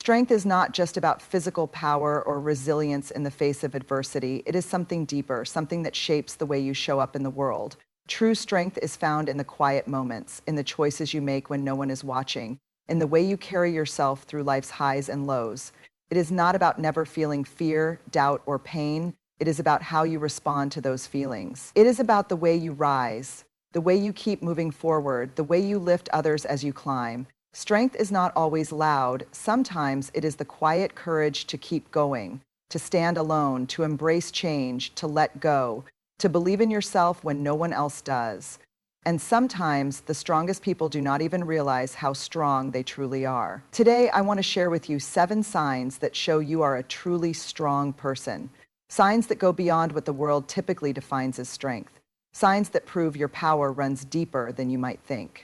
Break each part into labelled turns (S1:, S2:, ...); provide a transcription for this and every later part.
S1: Strength is not just about physical power or resilience in the face of adversity. It is something deeper, something that shapes the way you show up in the world. True strength is found in the quiet moments, in the choices you make when no one is watching, in the way you carry yourself through life's highs and lows. It is not about never feeling fear, doubt, or pain. It is about how you respond to those feelings. It is about the way you rise, the way you keep moving forward, the way you lift others as you climb. Strength is not always loud. Sometimes it is the quiet courage to keep going, to stand alone, to embrace change, to let go, to believe in yourself when no one else does. And sometimes the strongest people do not even realize how strong they truly are. Today, I want to share with you 7 signs that show you are a truly strong person. Signs that go beyond what the world typically defines as strength. Signs that prove your power runs deeper than you might think.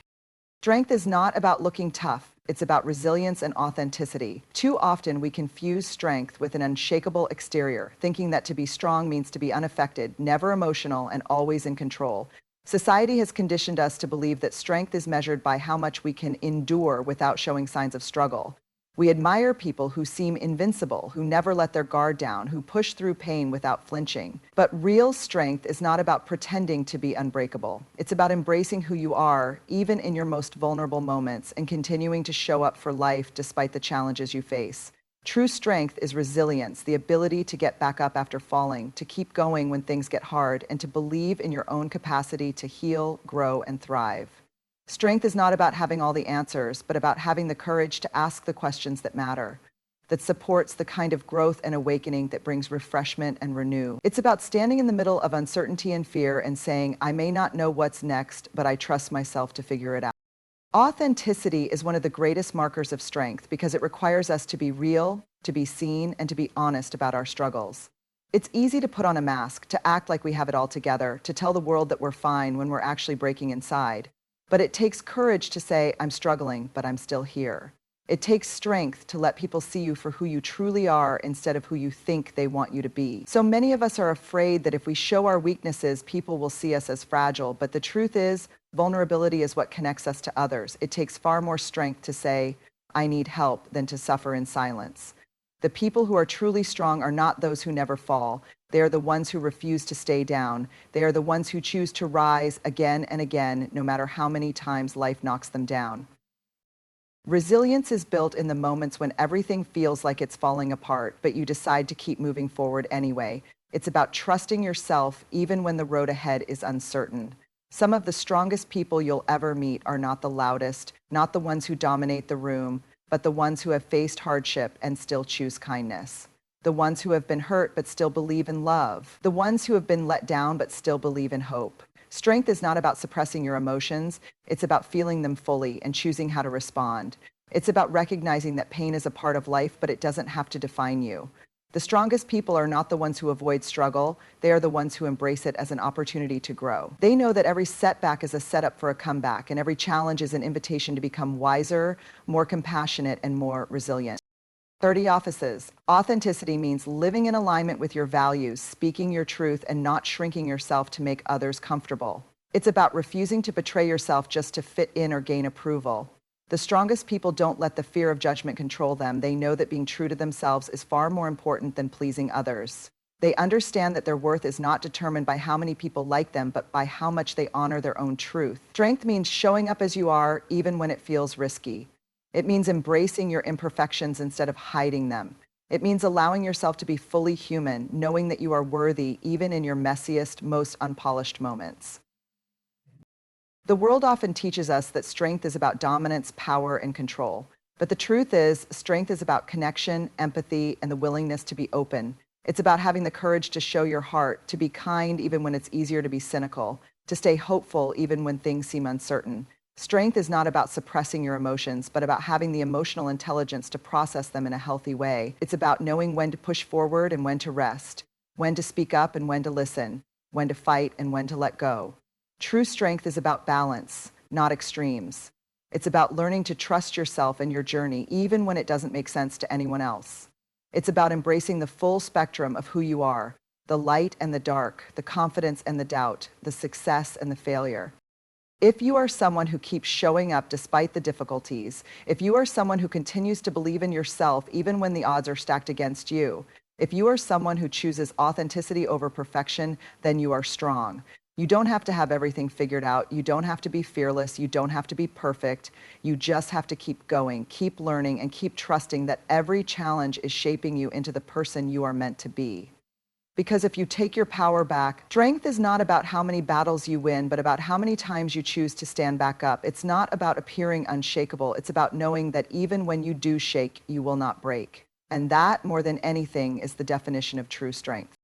S1: Strength is not about looking tough. It's about resilience and authenticity. Too often we confuse strength with an unshakable exterior, thinking that to be strong means to be unaffected, never emotional, and always in control. Society has conditioned us to believe that strength is measured by how much we can endure without showing signs of struggle. We admire people who seem invincible, who never let their guard down, who push through pain without flinching. But real strength is not about pretending to be unbreakable. It's about embracing who you are, even in your most vulnerable moments, and continuing to show up for life despite the challenges you face. True strength is resilience, the ability to get back up after falling, to keep going when things get hard, and to believe in your own capacity to heal, grow, and thrive. Strength is not about having all the answers, but about having the courage to ask the questions that matter, that supports the kind of growth and awakening that brings refreshment and renew. It's about standing in the middle of uncertainty and fear and saying, I may not know what's next, but I trust myself to figure it out. Authenticity is one of the greatest markers of strength because it requires us to be real, to be seen, and to be honest about our struggles. It's easy to put on a mask, to act like we have it all together, to tell the world that we're fine when we're actually breaking inside. But it takes courage to say, I'm struggling, but I'm still here. It takes strength to let people see you for who you truly are instead of who you think they want you to be. So many of us are afraid that if we show our weaknesses, people will see us as fragile. But the truth is, vulnerability is what connects us to others. It takes far more strength to say, I need help, than to suffer in silence. The people who are truly strong are not those who never fall. They are the ones who refuse to stay down. They are the ones who choose to rise again and again, no matter how many times life knocks them down. Resilience is built in the moments when everything feels like it's falling apart, but you decide to keep moving forward anyway. It's about trusting yourself even when the road ahead is uncertain. Some of the strongest people you'll ever meet are not the loudest, not the ones who dominate the room, but the ones who have faced hardship and still choose kindness. The ones who have been hurt but still believe in love. The ones who have been let down but still believe in hope. Strength is not about suppressing your emotions. It's about feeling them fully and choosing how to respond. It's about recognizing that pain is a part of life, but it doesn't have to define you. The strongest people are not the ones who avoid struggle. They are the ones who embrace it as an opportunity to grow. They know that every setback is a setup for a comeback, and every challenge is an invitation to become wiser, more compassionate, and more resilient. 30 offices. Authenticity means living in alignment with your values, speaking your truth, and not shrinking yourself to make others comfortable. It's about refusing to betray yourself just to fit in or gain approval. The strongest people don't let the fear of judgment control them. They know that being true to themselves is far more important than pleasing others. They understand that their worth is not determined by how many people like them, but by how much they honor their own truth. Strength means showing up as you are, even when it feels risky. It means embracing your imperfections instead of hiding them. It means allowing yourself to be fully human, knowing that you are worthy even in your messiest, most unpolished moments. The world often teaches us that strength is about dominance, power, and control. But the truth is, strength is about connection, empathy, and the willingness to be open. It's about having the courage to show your heart, to be kind even when it's easier to be cynical, to stay hopeful even when things seem uncertain. Strength is not about suppressing your emotions, but about having the emotional intelligence to process them in a healthy way. It's about knowing when to push forward and when to rest, when to speak up and when to listen, when to fight and when to let go. True strength is about balance, not extremes. It's about learning to trust yourself and your journey, even when it doesn't make sense to anyone else. It's about embracing the full spectrum of who you are, the light and the dark, the confidence and the doubt, the success and the failure. If you are someone who keeps showing up despite the difficulties, if you are someone who continues to believe in yourself even when the odds are stacked against you, if you are someone who chooses authenticity over perfection, then you are strong. You don't have to have everything figured out. You don't have to be fearless. You don't have to be perfect. You just have to keep going, keep learning, and keep trusting that every challenge is shaping you into the person you are meant to be. Because if you take your power back, strength is not about how many battles you win, but about how many times you choose to stand back up. It's not about appearing unshakable. It's about knowing that even when you do shake, you will not break. And that, more than anything, is the definition of true strength.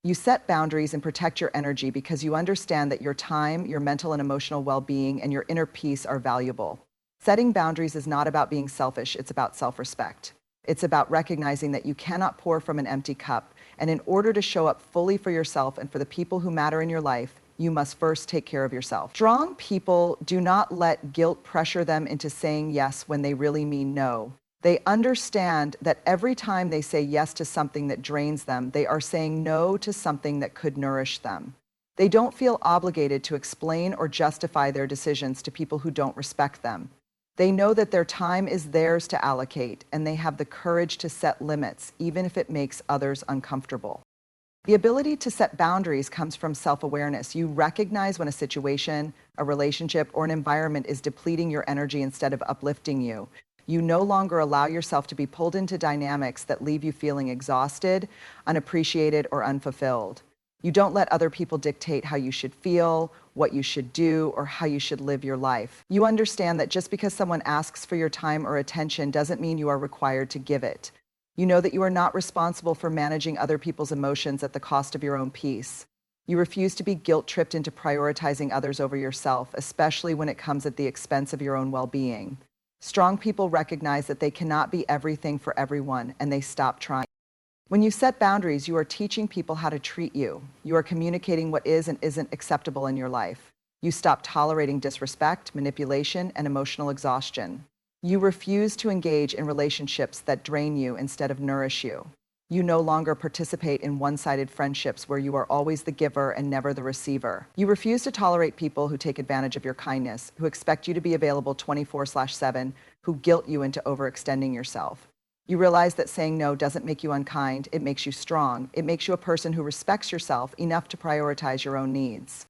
S1: You set boundaries and protect your energy because you understand that your time, your mental and emotional well-being, and your inner peace are valuable. Setting boundaries is not about being selfish, it's about self-respect. It's about recognizing that you cannot pour from an empty cup, and in order to show up fully for yourself and for the people who matter in your life, you must first take care of yourself. Strong people do not let guilt pressure them into saying yes when they really mean no. They understand that every time they say yes to something that drains them, they are saying no to something that could nourish them. They don't feel obligated to explain or justify their decisions to people who don't respect them. They know that their time is theirs to allocate, and they have the courage to set limits, even if it makes others uncomfortable. The ability to set boundaries comes from self-awareness. You recognize when a situation, a relationship, or an environment is depleting your energy instead of uplifting you. You no longer allow yourself to be pulled into dynamics that leave you feeling exhausted, unappreciated, or unfulfilled. You don't let other people dictate how you should feel, what you should do, or how you should live your life. You understand that just because someone asks for your time or attention doesn't mean you are required to give it. You know that you are not responsible for managing other people's emotions at the cost of your own peace. You refuse to be guilt-tripped into prioritizing others over yourself, especially when it comes at the expense of your own well-being. Strong people recognize that they cannot be everything for everyone, and they stop trying. When you set boundaries, you are teaching people how to treat you. You are communicating what is and isn't acceptable in your life. You stop tolerating disrespect, manipulation, and emotional exhaustion. You refuse to engage in relationships that drain you instead of nourish you. You no longer participate in one-sided friendships where you are always the giver and never the receiver. You refuse to tolerate people who take advantage of your kindness, who expect you to be available 24/7, who guilt you into overextending yourself. You realize that saying no doesn't make you unkind, it makes you strong. It makes you a person who respects yourself enough to prioritize your own needs.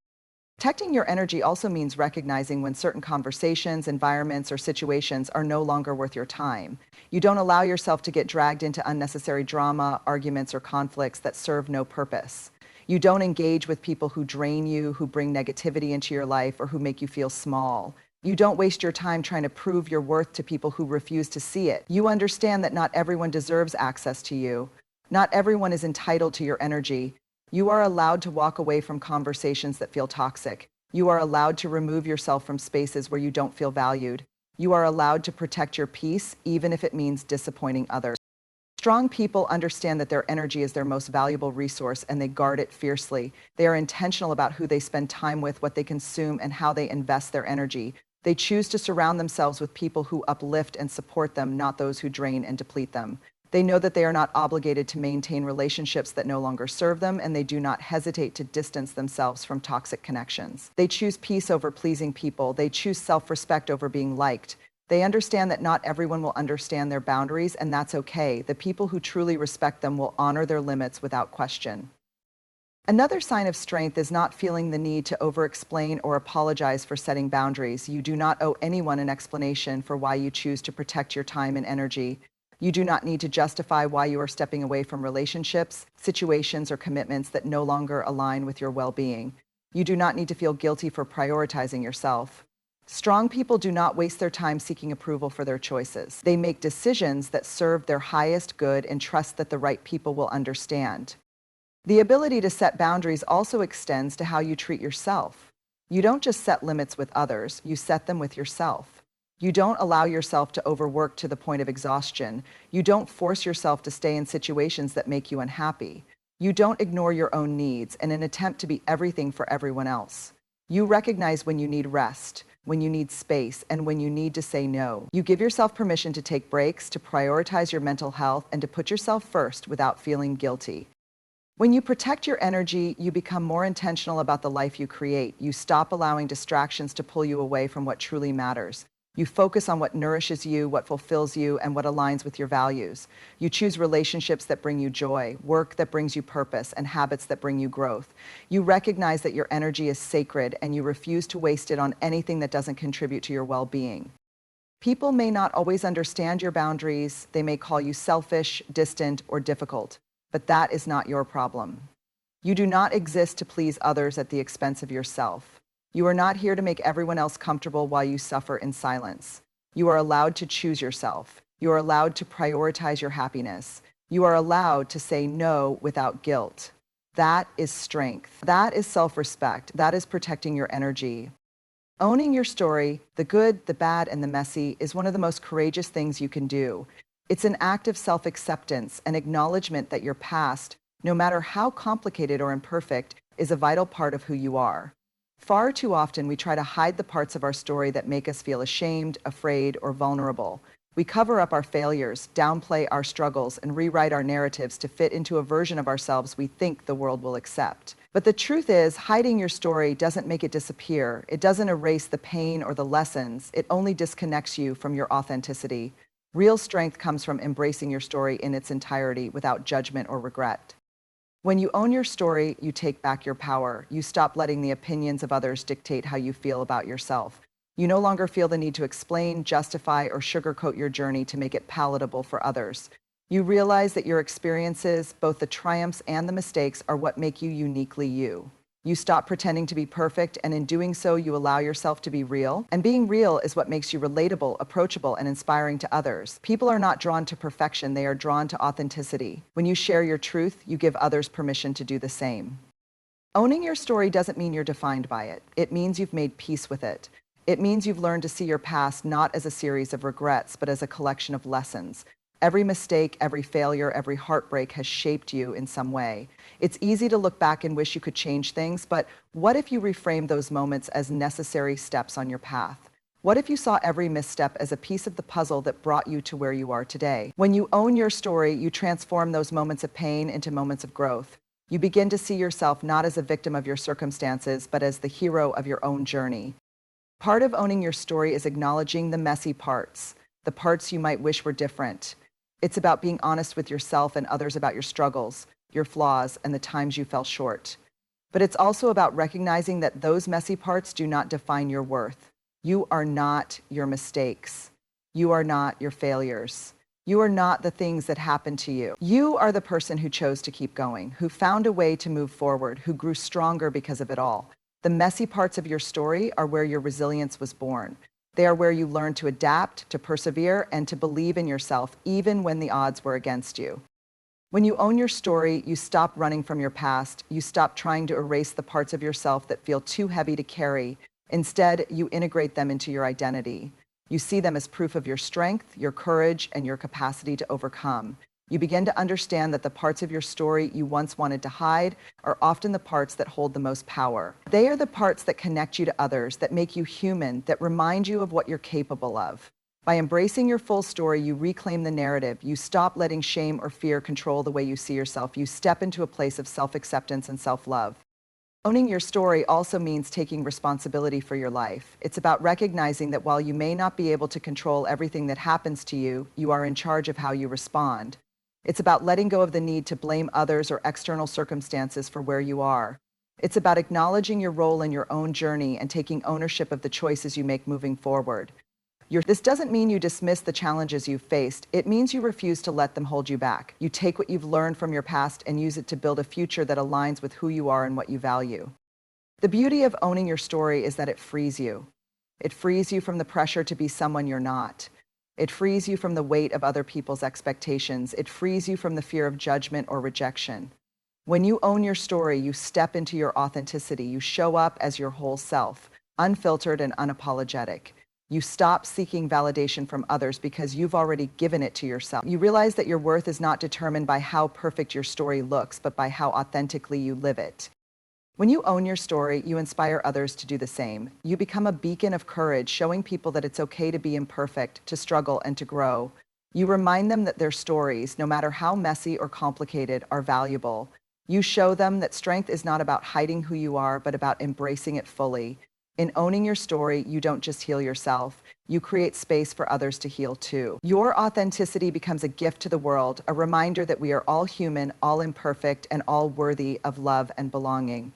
S1: Protecting your energy also means recognizing when certain conversations, environments, or situations are no longer worth your time. You don't allow yourself to get dragged into unnecessary drama, arguments, or conflicts that serve no purpose. You don't engage with people who drain you, who bring negativity into your life, or who make you feel small. You don't waste your time trying to prove your worth to people who refuse to see it. You understand that not everyone deserves access to you. Not everyone is entitled to your energy. You are allowed to walk away from conversations that feel toxic. You are allowed to remove yourself from spaces where you don't feel valued. You are allowed to protect your peace, even if it means disappointing others. Strong people understand that their energy is their most valuable resource, and they guard it fiercely. They are intentional about who they spend time with, what they consume, and how they invest their energy. They choose to surround themselves with people who uplift and support them, not those who drain and deplete them. They know that they are not obligated to maintain relationships that no longer serve them, and they do not hesitate to distance themselves from toxic connections. They choose peace over pleasing people. They choose self-respect over being liked. They understand that not everyone will understand their boundaries, and that's okay. The people who truly respect them will honor their limits without question. Another sign of strength is not feeling the need to over-explain or apologize for setting boundaries. You do not owe anyone an explanation for why you choose to protect your time and energy. You do not need to justify why you are stepping away from relationships, situations, or commitments that no longer align with your well-being. You do not need to feel guilty for prioritizing yourself. Strong people do not waste their time seeking approval for their choices. They make decisions that serve their highest good and trust that the right people will understand. The ability to set boundaries also extends to how you treat yourself. You don't just set limits with others, you set them with yourself. You don't allow yourself to overwork to the point of exhaustion. You don't force yourself to stay in situations that make you unhappy. You don't ignore your own needs in an attempt to be everything for everyone else. You recognize when you need rest, when you need space, and when you need to say no. You give yourself permission to take breaks, to prioritize your mental health, and to put yourself first without feeling guilty. When you protect your energy, you become more intentional about the life you create. You stop allowing distractions to pull you away from what truly matters. You focus on what nourishes you, what fulfills you, and what aligns with your values. You choose relationships that bring you joy, work that brings you purpose, and habits that bring you growth. You recognize that your energy is sacred and you refuse to waste it on anything that doesn't contribute to your well-being. People may not always understand your boundaries. They may call you selfish, distant, or difficult, but that is not your problem. You do not exist to please others at the expense of yourself. You are not here to make everyone else comfortable while you suffer in silence. You are allowed to choose yourself. You are allowed to prioritize your happiness. You are allowed to say no without guilt. That is strength. That is self-respect. That is protecting your energy. Owning your story, the good, the bad, and the messy, is one of the most courageous things you can do. It's an act of self-acceptance, an acknowledgement that your past, no matter how complicated or imperfect, is a vital part of who you are. Far too often, we try to hide the parts of our story that make us feel ashamed, afraid, or vulnerable. We cover up our failures, downplay our struggles, and rewrite our narratives to fit into a version of ourselves we think the world will accept. But the truth is, hiding your story doesn't make it disappear. It doesn't erase the pain or the lessons. It only disconnects you from your authenticity. Real strength comes from embracing your story in its entirety without judgment or regret. When you own your story, you take back your power. You stop letting the opinions of others dictate how you feel about yourself. You no longer feel the need to explain, justify, or sugarcoat your journey to make it palatable for others. You realize that your experiences, both the triumphs and the mistakes, are what make you uniquely you. You stop pretending to be perfect, and in doing so, you allow yourself to be real. And being real is what makes you relatable, approachable, and inspiring to others. People are not drawn to perfection, they are drawn to authenticity. When you share your truth, you give others permission to do the same. Owning your story doesn't mean you're defined by it. It means you've made peace with it. It means you've learned to see your past not as a series of regrets, but as a collection of lessons. Every mistake, every failure, every heartbreak has shaped you in some way. It's easy to look back and wish you could change things, but what if you reframe those moments as necessary steps on your path? What if you saw every misstep as a piece of the puzzle that brought you to where you are today? When you own your story, you transform those moments of pain into moments of growth. You begin to see yourself not as a victim of your circumstances, but as the hero of your own journey. Part of owning your story is acknowledging the messy parts, the parts you might wish were different. It's about being honest with yourself and others about your struggles, your flaws, and the times you fell short. But it's also about recognizing that those messy parts do not define your worth. You are not your mistakes. You are not your failures. You are not the things that happened to you. You are the person who chose to keep going, who found a way to move forward, who grew stronger because of it all. The messy parts of your story are where your resilience was born. They are where you learn to adapt, to persevere, and to believe in yourself, even when the odds were against you. When you own your story, you stop running from your past. You stop trying to erase the parts of yourself that feel too heavy to carry. Instead, you integrate them into your identity. You see them as proof of your strength, your courage, and your capacity to overcome. You begin to understand that the parts of your story you once wanted to hide are often the parts that hold the most power. They are the parts that connect you to others, that make you human, that remind you of what you're capable of. By embracing your full story, you reclaim the narrative. You stop letting shame or fear control the way you see yourself. You step into a place of self-acceptance and self-love. Owning your story also means taking responsibility for your life. It's about recognizing that while you may not be able to control everything that happens to you, you are in charge of how you respond. It's about letting go of the need to blame others or external circumstances for where you are. It's about acknowledging your role in your own journey and taking ownership of the choices you make moving forward. This doesn't mean you dismiss the challenges you've faced. It means you refuse to let them hold you back. You take what you've learned from your past and use it to build a future that aligns with who you are and what you value. The beauty of owning your story is that it frees you. It frees you from the pressure to be someone you're not. It frees you from the weight of other people's expectations. It frees you from the fear of judgment or rejection. When you own your story, you step into your authenticity. You show up as your whole self, unfiltered and unapologetic. You stop seeking validation from others because you've already given it to yourself. You realize that your worth is not determined by how perfect your story looks, but by how authentically you live it. When you own your story, you inspire others to do the same. You become a beacon of courage, showing people that it's okay to be imperfect, to struggle, and to grow. You remind them that their stories, no matter how messy or complicated, are valuable. You show them that strength is not about hiding who you are, but about embracing it fully. In owning your story, you don't just heal yourself, you create space for others to heal too. Your authenticity becomes a gift to the world, a reminder that we are all human, all imperfect, and all worthy of love and belonging.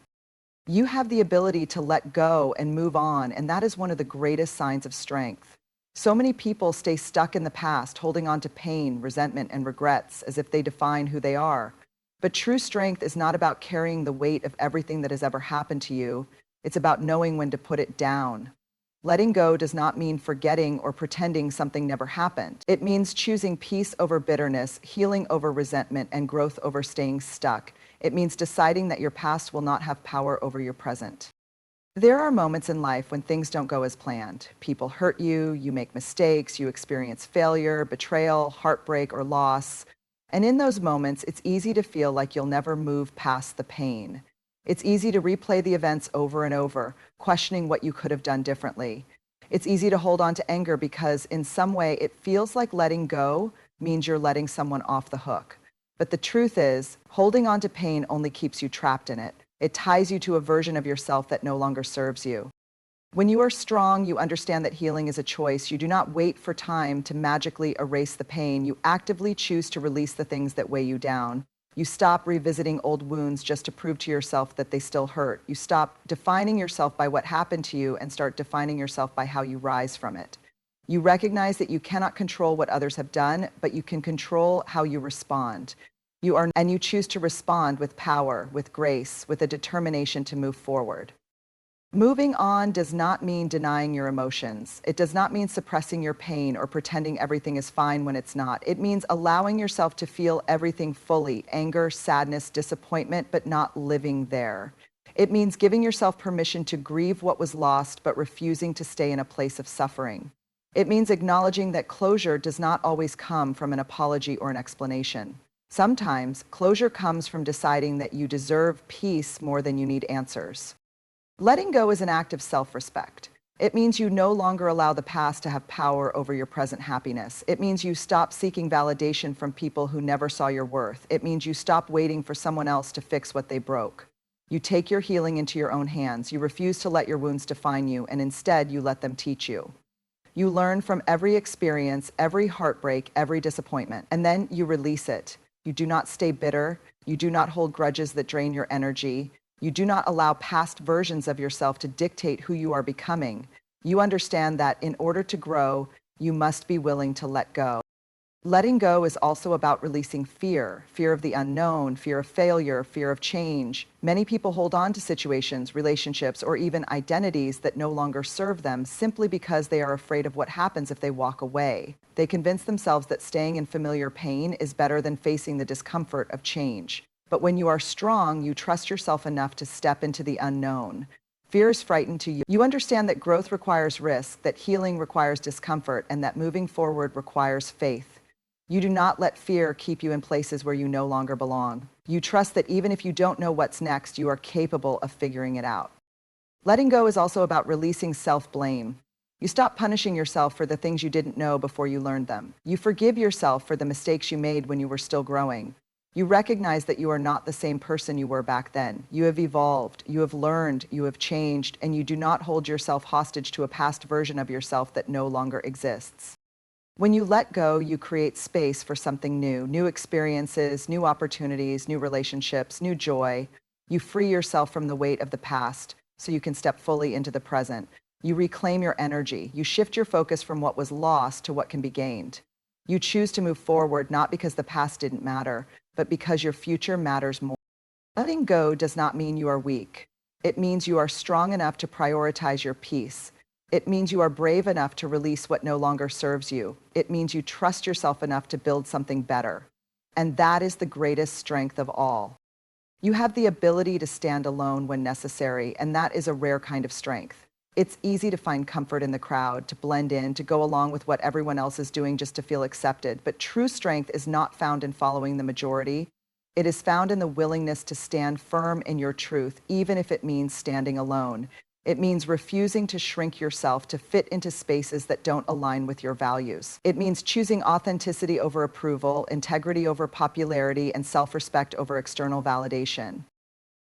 S1: You have the ability to let go and move on, and that is one of the greatest signs of strength. So many people stay stuck in the past, holding on to pain, resentment, and regrets as if they define who they are. But true strength is not about carrying the weight of everything that has ever happened to you. It's about knowing when to put it down. Letting go does not mean forgetting or pretending something never happened. It means choosing peace over bitterness, healing over resentment, and growth over staying stuck. It means deciding that your past will not have power over your present. There are moments in life when things don't go as planned. People hurt you, you make mistakes, you experience failure, betrayal, heartbreak, or loss. And in those moments, it's easy to feel like you'll never move past the pain. It's easy to replay the events over and over, questioning what you could have done differently. It's easy to hold on to anger because in some way it feels like letting go means you're letting someone off the hook. But the truth is, holding on to pain only keeps you trapped in it. It ties you to a version of yourself that no longer serves you. When you are strong, you understand that healing is a choice. You do not wait for time to magically erase the pain. You actively choose to release the things that weigh you down. You stop revisiting old wounds just to prove to yourself that they still hurt. You stop defining yourself by what happened to you and start defining yourself by how you rise from it. You recognize that you cannot control what others have done, but you can control how you respond. And you choose to respond with power, with grace, with a determination to move forward. Moving on does not mean denying your emotions. It does not mean suppressing your pain or pretending everything is fine when it's not. It means allowing yourself to feel everything fully: anger, sadness, disappointment, but not living there. It means giving yourself permission to grieve what was lost, but refusing to stay in a place of suffering. It means acknowledging that closure does not always come from an apology or an explanation. Sometimes closure comes from deciding that you deserve peace more than you need answers. Letting go is an act of self-respect. It means you no longer allow the past to have power over your present happiness. It means you stop seeking validation from people who never saw your worth. It means you stop waiting for someone else to fix what they broke. You take your healing into your own hands. You refuse to let your wounds define you, and instead you let them teach you. You learn from every experience, every heartbreak, every disappointment, and then you release it. You do not stay bitter. You do not hold grudges that drain your energy. You do not allow past versions of yourself to dictate who you are becoming. You understand that in order to grow, you must be willing to let go. Letting go is also about releasing fear: fear of the unknown, fear of failure, fear of change. Many people hold on to situations, relationships, or even identities that no longer serve them simply because they are afraid of what happens if they walk away. They convince themselves that staying in familiar pain is better than facing the discomfort of change. But when you are strong, you trust yourself enough to step into the unknown. Fear is frightened to you. You understand that growth requires risk, that healing requires discomfort, and that moving forward requires faith. You do not let fear keep you in places where you no longer belong. You trust that even if you don't know what's next, you are capable of figuring it out. Letting go is also about releasing self-blame. You stop punishing yourself for the things you didn't know before you learned them. You forgive yourself for the mistakes you made when you were still growing. You recognize that you are not the same person you were back then. You have evolved, you have learned, you have changed, and you do not hold yourself hostage to a past version of yourself that no longer exists. When you let go, you create space for something new: new experiences, new opportunities, new relationships, new joy. You free yourself from the weight of the past so you can step fully into the present. You reclaim your energy. You shift your focus from what was lost to what can be gained. You choose to move forward not because the past didn't matter, but because your future matters more. Letting go does not mean you are weak. It means you are strong enough to prioritize your peace. It means you are brave enough to release what no longer serves you. It means you trust yourself enough to build something better. And that is the greatest strength of all. You have the ability to stand alone when necessary, and that is a rare kind of strength. It's easy to find comfort in the crowd, to blend in, to go along with what everyone else is doing just to feel accepted. But true strength is not found in following the majority. It is found in the willingness to stand firm in your truth, even if it means standing alone. It means refusing to shrink yourself to fit into spaces that don't align with your values. It means choosing authenticity over approval, integrity over popularity, and self-respect over external validation.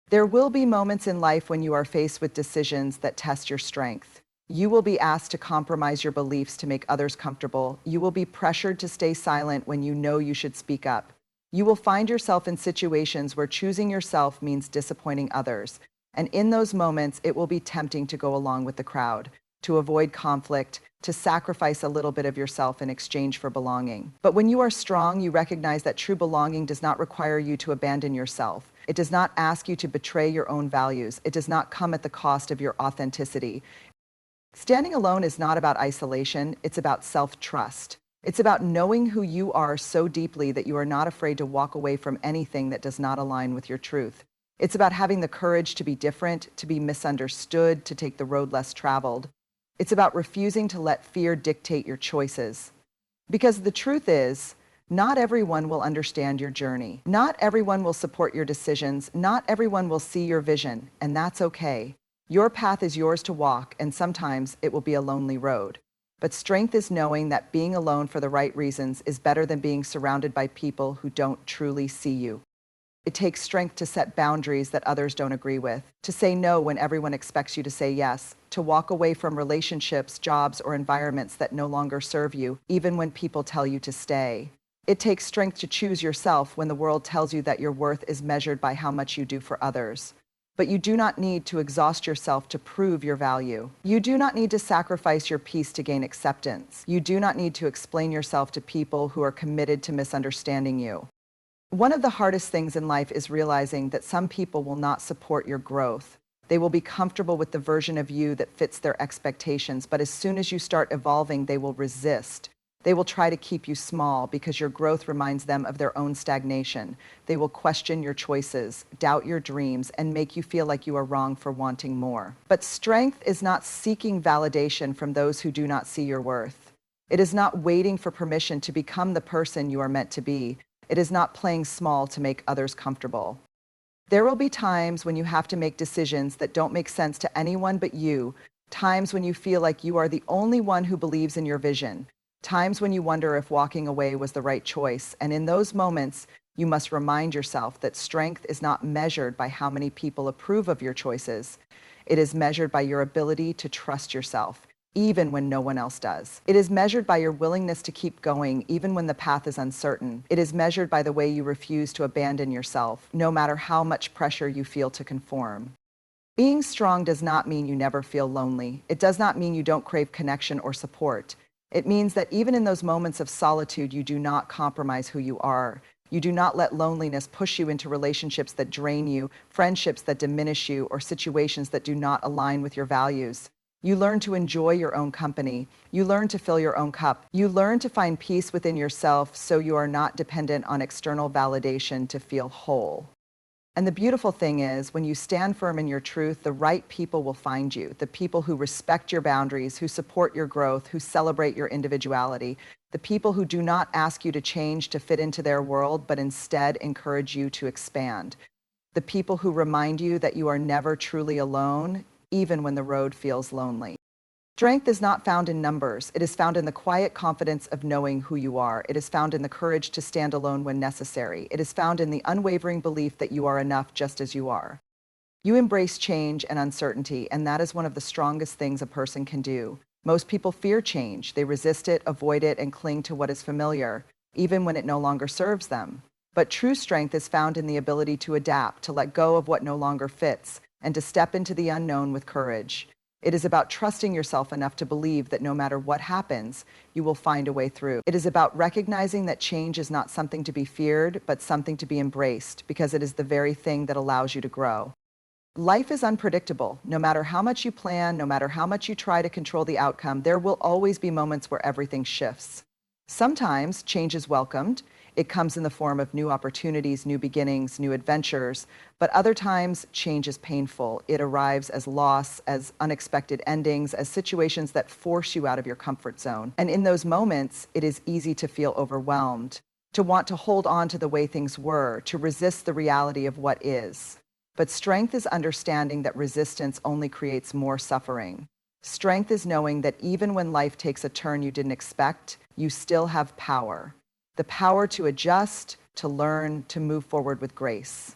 S1: There will be moments in life when you are faced with decisions that test your strength. You will be asked to compromise your beliefs to make others comfortable. You will be pressured to stay silent when you know you should speak up. You will find yourself in situations where choosing yourself means disappointing others. And in those moments, it will be tempting to go along with the crowd, to avoid conflict, to sacrifice a little bit of yourself in exchange for belonging. But when you are strong, you recognize that true belonging does not require you to abandon yourself. It does not ask you to betray your own values. It does not come at the cost of your authenticity. Standing alone is not about isolation, it's about self-trust. It's about knowing who you are so deeply that you are not afraid to walk away from anything that does not align with your truth. It's about having the courage to be different, to be misunderstood, to take the road less traveled. It's about refusing to let fear dictate your choices. Because the truth is, not everyone will understand your journey. Not everyone will support your decisions. Not everyone will see your vision, and that's okay. Your path is yours to walk, and sometimes it will be a lonely road. But strength is knowing that being alone for the right reasons is better than being surrounded by people who don't truly see you. It takes strength to set boundaries that others don't agree with, to say no when everyone expects you to say yes, to walk away from relationships, jobs, or environments that no longer serve you, even when people tell you to stay. It takes strength to choose yourself when the world tells you that your worth is measured by how much you do for others. But you do not need to exhaust yourself to prove your value. You do not need to sacrifice your peace to gain acceptance. You do not need to explain yourself to people who are committed to misunderstanding you. One of the hardest things in life is realizing that some people will not support your growth. They will be comfortable with the version of you that fits their expectations, but as soon as you start evolving, they will resist. They will try to keep you small because your growth reminds them of their own stagnation. They will question your choices, doubt your dreams, and make you feel like you are wrong for wanting more. But strength is not seeking validation from those who do not see your worth. It is not waiting for permission to become the person you are meant to be. It is not playing small to make others comfortable. There will be times when you have to make decisions that don't make sense to anyone but you, times when you feel like you are the only one who believes in your vision, times when you wonder if walking away was the right choice. And in those moments, you must remind yourself that strength is not measured by how many people approve of your choices. It is measured by your ability to trust yourself, even when no one else does. It is measured by your willingness to keep going, even when the path is uncertain. It is measured by the way you refuse to abandon yourself, no matter how much pressure you feel to conform. Being strong does not mean you never feel lonely. It does not mean you don't crave connection or support. It means that even in those moments of solitude, you do not compromise who you are. You do not let loneliness push you into relationships that drain you, friendships that diminish you, or situations that do not align with your values. You learn to enjoy your own company. You learn to fill your own cup. You learn to find peace within yourself so you are not dependent on external validation to feel whole. And the beautiful thing is, when you stand firm in your truth, the right people will find you. The people who respect your boundaries, who support your growth, who celebrate your individuality. The people who do not ask you to change to fit into their world, but instead encourage you to expand. The people who remind you that you are never truly alone, even when the road feels lonely. Strength is not found in numbers. It is found in the quiet confidence of knowing who you are. It is found in the courage to stand alone when necessary. It is found in the unwavering belief that you are enough just as you are. You embrace change and uncertainty, and that is one of the strongest things a person can do. Most people fear change. They resist it, avoid it, and cling to what is familiar, even when it no longer serves them. But true strength is found in the ability to adapt, to let go of what no longer fits, and to step into the unknown with courage. It is about trusting yourself enough to believe that no matter what happens, you will find a way through. It is about recognizing that change is not something to be feared, but something to be embraced, because it is the very thing that allows you to grow. Life is unpredictable. No matter how much you plan, no matter how much you try to control the outcome, there will always be moments where everything shifts. Sometimes change is welcomed. It comes in the form of new opportunities, new beginnings, new adventures. But other times, change is painful. It arrives as loss, as unexpected endings, as situations that force you out of your comfort zone. And in those moments, it is easy to feel overwhelmed, to want to hold on to the way things were, to resist the reality of what is. But strength is understanding that resistance only creates more suffering. Strength is knowing that even when life takes a turn you didn't expect, you still have power. The power to adjust, to learn, to move forward with grace.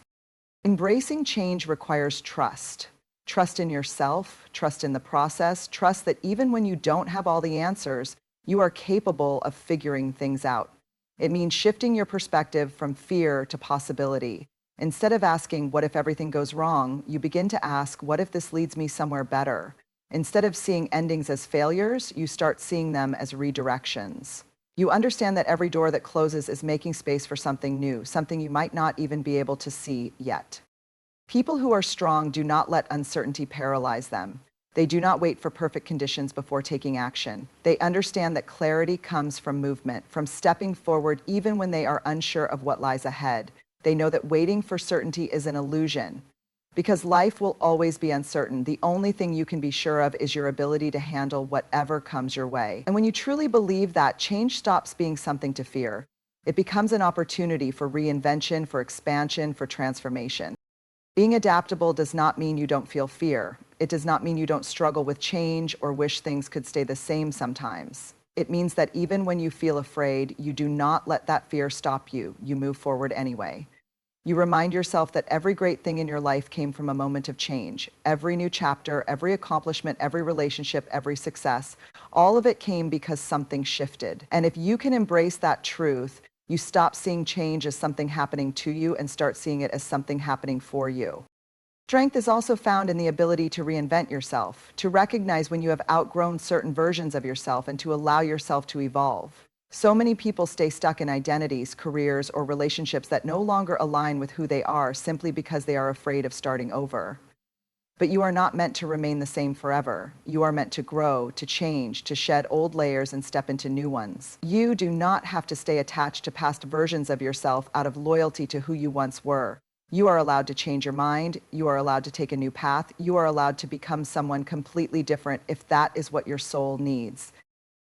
S1: Embracing change requires trust. Trust in yourself, trust in the process, trust that even when you don't have all the answers, you are capable of figuring things out. It means shifting your perspective from fear to possibility. Instead of asking, what if everything goes wrong, you begin to ask, what if this leads me somewhere better? Instead of seeing endings as failures, you start seeing them as redirections. You understand that every door that closes is making space for something new, something you might not even be able to see yet. People who are strong do not let uncertainty paralyze them. They do not wait for perfect conditions before taking action. They understand that clarity comes from movement, from stepping forward even when they are unsure of what lies ahead. They know that waiting for certainty is an illusion. Because life will always be uncertain, the only thing you can be sure of is your ability to handle whatever comes your way. And when you truly believe that, change stops being something to fear. It becomes an opportunity for reinvention, for expansion, for transformation. Being adaptable does not mean you don't feel fear. It does not mean you don't struggle with change or wish things could stay the same sometimes. It means that even when you feel afraid, you do not let that fear stop you. You move forward anyway. You remind yourself that every great thing in your life came from a moment of change. Every new chapter, every accomplishment, every relationship, every success, all of it came because something shifted. And if you can embrace that truth, you stop seeing change as something happening to you and start seeing it as something happening for you. Strength is also found in the ability to reinvent yourself, to recognize when you have outgrown certain versions of yourself and to allow yourself to evolve. So many people stay stuck in identities, careers, or relationships that no longer align with who they are simply because they are afraid of starting over. But you are not meant to remain the same forever. You are meant to grow, to change, to shed old layers and step into new ones. You do not have to stay attached to past versions of yourself out of loyalty to who you once were. You are allowed to change your mind. You are allowed to take a new path. You are allowed to become someone completely different if that is what your soul needs.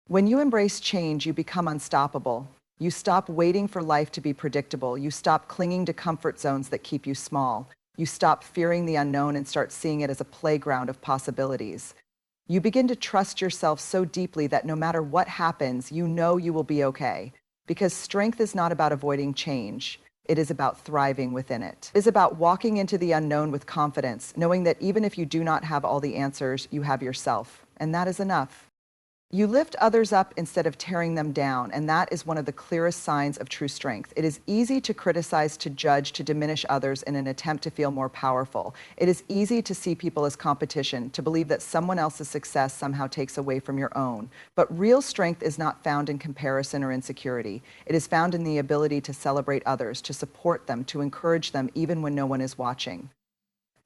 S1: When you embrace change, you become unstoppable. You stop waiting for life to be predictable. You stop clinging to comfort zones that keep you small. You stop fearing the unknown and start seeing it as a playground of possibilities. You begin to trust yourself so deeply that no matter what happens, you know you will be okay. Because strength is not about avoiding change. It is about thriving within it. It is about walking into the unknown with confidence, knowing that even if you do not have all the answers, you have yourself. And that is enough. You lift others up instead of tearing them down, and that is one of the clearest signs of true strength. It is easy to criticize, to judge, to diminish others in an attempt to feel more powerful. It is easy to see people as competition, to believe that someone else's success somehow takes away from your own. But real strength is not found in comparison or insecurity. It is found in the ability to celebrate others, to support them, to encourage them even when no one is watching.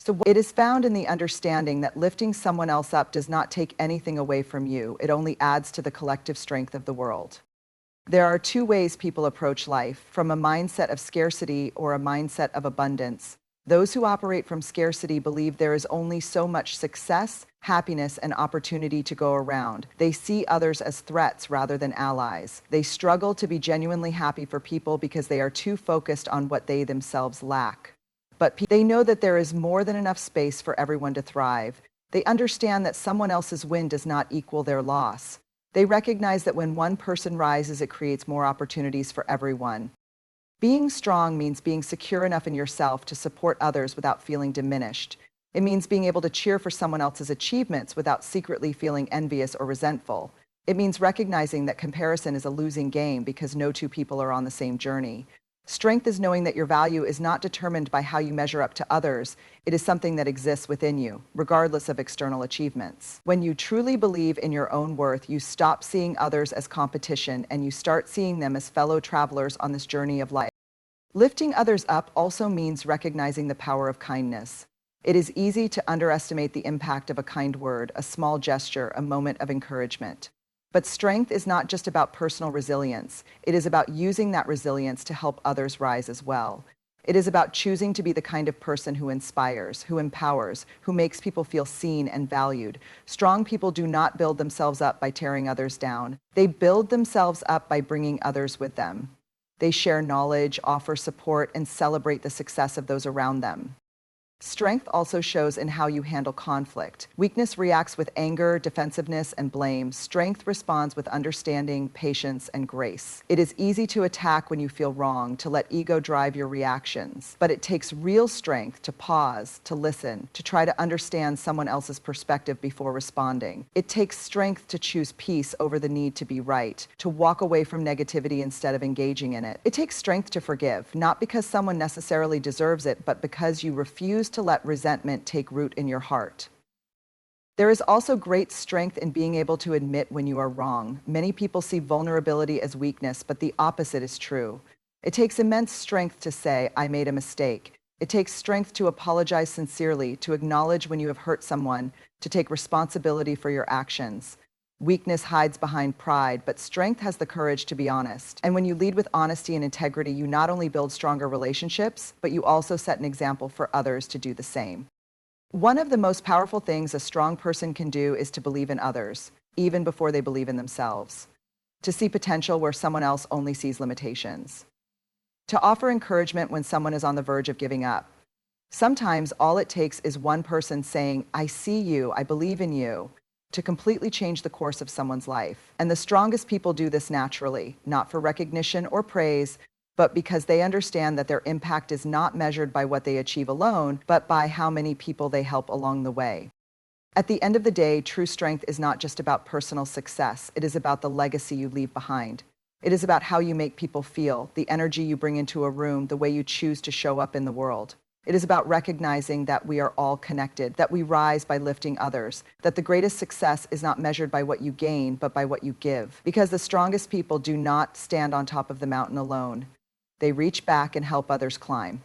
S1: So it is found in the understanding that lifting someone else up does not take anything away from you. It only adds to the collective strength of the world. There are two ways people approach life, from a mindset of scarcity or a mindset of abundance. Those who operate from scarcity believe there is only so much success, happiness, and opportunity to go around. They see others as threats rather than allies. They struggle to be genuinely happy for people because they are too focused on what they themselves lack. But they know that there is more than enough space for everyone to thrive. They understand that someone else's win does not equal their loss. They recognize that when one person rises, it creates more opportunities for everyone. Being strong means being secure enough in yourself to support others without feeling diminished. It means being able to cheer for someone else's achievements without secretly feeling envious or resentful. It means recognizing that comparison is a losing game because no two people are on the same journey. Strength is knowing that your value is not determined by how you measure up to others. It is something that exists within you, regardless of external achievements. When you truly believe in your own worth, you stop seeing others as competition and you start seeing them as fellow travelers on this journey of life. Lifting others up also means recognizing the power of kindness. It is easy to underestimate the impact of a kind word, a small gesture, a moment of encouragement. But strength is not just about personal resilience. It is about using that resilience to help others rise as well. It is about choosing to be the kind of person who inspires, who empowers, who makes people feel seen and valued. Strong people do not build themselves up by tearing others down. They build themselves up by bringing others with them. They share knowledge, offer support, and celebrate the success of those around them. Strength also shows in how you handle conflict. Weakness reacts with anger, defensiveness, and blame. Strength responds with understanding, patience, and grace. It is easy to attack when you feel wrong, to let ego drive your reactions. But it takes real strength to pause, to listen, to try to understand someone else's perspective before responding. It takes strength to choose peace over the need to be right, to walk away from negativity instead of engaging in it. It takes strength to forgive, not because someone necessarily deserves it, but because you refuse to let resentment take root in your heart. There is also great strength in being able to admit when you are wrong. Many people see vulnerability as weakness, but the opposite is true. It takes immense strength to say, I made a mistake. It takes strength to apologize sincerely, to acknowledge when you have hurt someone, to take responsibility for your actions. Weakness hides behind pride, but strength has the courage to be honest. And when you lead with honesty and integrity, you not only build stronger relationships, but you also set an example for others to do the same. One of the most powerful things a strong person can do is to believe in others, even before they believe in themselves. To see potential where someone else only sees limitations. To offer encouragement when someone is on the verge of giving up. Sometimes all it takes is one person saying, I see you, I believe in you, to completely change the course of someone's life. And the strongest people do this naturally, not for recognition or praise, but because they understand that their impact is not measured by what they achieve alone, but by how many people they help along the way. At the end of the day, true strength is not just about personal success. It is about the legacy you leave behind. It is about how you make people feel, the energy you bring into a room, the way you choose to show up in the world. It is about recognizing that we are all connected, that we rise by lifting others, that the greatest success is not measured by what you gain, but by what you give. Because the strongest people do not stand on top of the mountain alone. They reach back and help others climb.